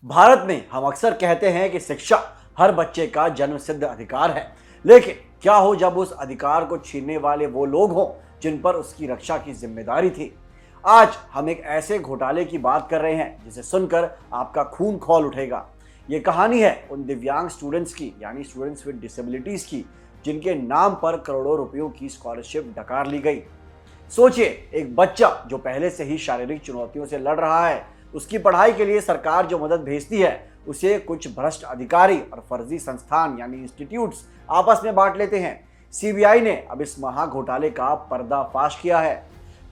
भारत में हम अक्सर कहते हैं कि शिक्षा हर बच्चे का जन्मसिद्ध अधिकार है, लेकिन क्या हो जब उस अधिकार को छीनने वाले वो लोग हों जिन पर उसकी रक्षा की जिम्मेदारी थी। आज हम एक ऐसे घोटाले की बात कर रहे हैं जिसे सुनकर आपका खून खौल उठेगा। ये कहानी है उन दिव्यांग स्टूडेंट्स की, यानी स्टूडेंट्स विद डिसेबिलिटीज की, जिनके नाम पर करोड़ों रुपयों की स्कॉलरशिप डकार ली गई। सोचिए, एक बच्चा जो पहले से ही शारीरिक चुनौतियों से लड़ रहा है, उसकी पढ़ाई के लिए सरकार जो मदद भेजती है उसे कुछ भ्रष्ट अधिकारी और फर्जी संस्थान यानी इंस्टीट्यूट्स आपस में बांट लेते हैं। सीबीआई ने अब इस महा घोटाले का पर्दाफाश किया है।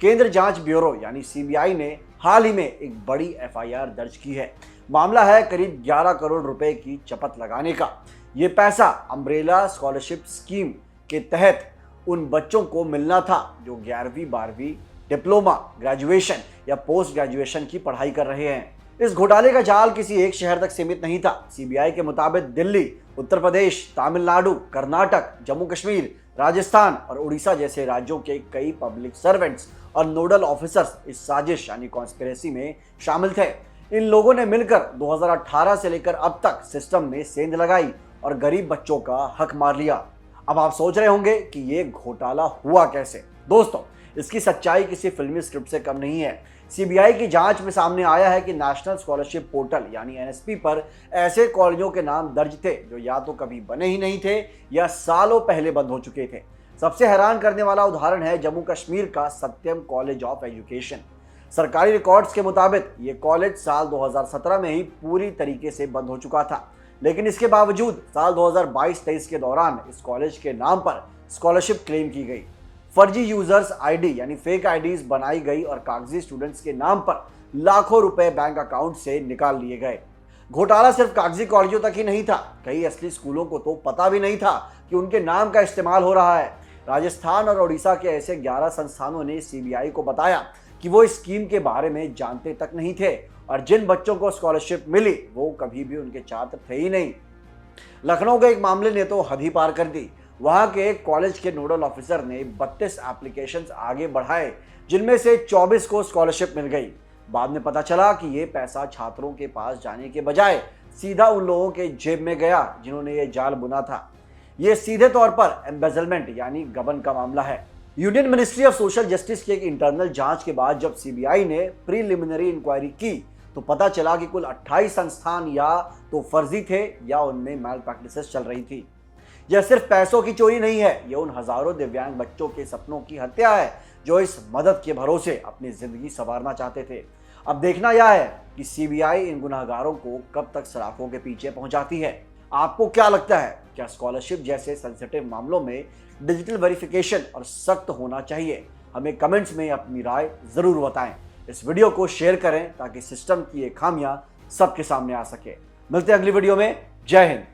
केंद्र जांच ब्यूरो यानी सीबीआई ने हाल ही में एक बड़ी एफआईआर दर्ज की है। मामला है करीब 11 करोड़ रुपए की चपत लगाने का। ये पैसा अम्ब्रेला स्कॉलरशिप स्कीम के तहत उन बच्चों को मिलना था जो 11वीं 12वीं डिप्लोमा, ग्रेजुएशन या पोस्ट ग्रेजुएशन की पढ़ाई कर रहे हैं। इस घोटाले का जाल किसी एक शहर तक सीमित नहीं था। सीबीआई के मुताबिक दिल्ली, उत्तर प्रदेश, तमिलनाडु, कर्नाटक, जम्मू कश्मीर, राजस्थान और उड़ीसा जैसे राज्यों के कई पब्लिक सर्वेंट्स और नोडल ऑफिसर्स इस साजिश यानी कॉन्स्पिरेसी में शामिल थे। इन लोगों ने मिलकर 2018 से लेकर अब तक सिस्टम में सेंध लगाई और गरीब बच्चों का हक मार लिया। अब आप सोच रहे होंगे कि ये घोटाला हुआ कैसे। दोस्तों, इसकी सच्चाई किसी फिल्मी स्क्रिप्ट से कम नहीं है। सीबीआई की जांच में सामने आया है कि नेशनल स्कॉलरशिप पोर्टल यानी एनएसपी पर ऐसे कॉलेजों के नाम दर्ज थे जो या तो कभी बने ही नहीं थे या सालों पहले बंद हो चुके थे। सबसे हैरान करने वाला उदाहरण है जम्मू कश्मीर का सत्यम कॉलेज ऑफ एजुकेशन। सरकारी रिकॉर्ड्स के मुताबिक ये कॉलेज साल 2017 में ही पूरी तरीके से बंद हो चुका था, लेकिन इसके बावजूद साल 2022-23 के दौरान इस कॉलेज के नाम पर स्कॉलरशिप क्लेम की गई। फर्जी यूजर्स आईडी यानी फेक आईडीज बनाई गई और कागजी स्टूडेंट्स के नाम पर लाखों रुपए बैंक अकाउंट से निकाल लिए गए। घोटाला सिर्फ कागजी कॉलेजों तक ही नहीं था, कई असली स्कूलों को तो पता भी नहीं था कि उनके नाम का इस्तेमाल हो रहा है। राजस्थान और ओडिशा के ऐसे 11 संस्थानों ने सीबीआई को बताया कि वो इस स्कीम के बारे में जानते तक नहीं थे और जिन बच्चों को स्कॉलरशिप मिली वो कभी भी उनके छात्र थे ही नहीं। लखनऊ के एक मामले ने तो हद ही पार कर दी। वहां के एक कॉलेज के नोडल ऑफिसर ने 32 एप्लीकेशंस आगे बढ़ाए, जिनमें से 24 को स्कॉलरशिप मिल गई। बाद में पता चला कि ये पैसा छात्रों के पास जाने के बजाय सीधा उन लोगों के जेब में गया जिन्होंने ये जाल बुना था। ये सीधे तौर पर एम्बेजलमेंट यानी गबन का मामला है। Union ministry of social justice की एक इंटरनल जांच के बाद जब सीबीआई ने प्रीलिमिनरी इंक्वायरी की तो पता चला कि कुल 28 संस्थान या तो फर्जी थे या उनमें मैल प्रैक्टिसेस चल रही थी। यह सिर्फ पैसों की चोरी नहीं है, यह उन हजारों दिव्यांग बच्चों के सपनों की हत्या है जो इस मदद के भरोसे अपनी जिंदगी संवारना चाहते थे। अब देखना यह है कि सीबीआई इन गुनहगारों को कब तक सलाखों के पीछे पहुंचाती है। आपको क्या लगता है, क्या स्कॉलरशिप जैसे सेंसिटिव मामलों में डिजिटल वेरिफिकेशन और सख्त होना चाहिए? हमें कमेंट्स में अपनी राय जरूर बताएं। इस वीडियो को शेयर करें ताकि सिस्टम की ये खामियां सबके सामने आ सके। मिलते हैं अगली वीडियो में। जय हिंद।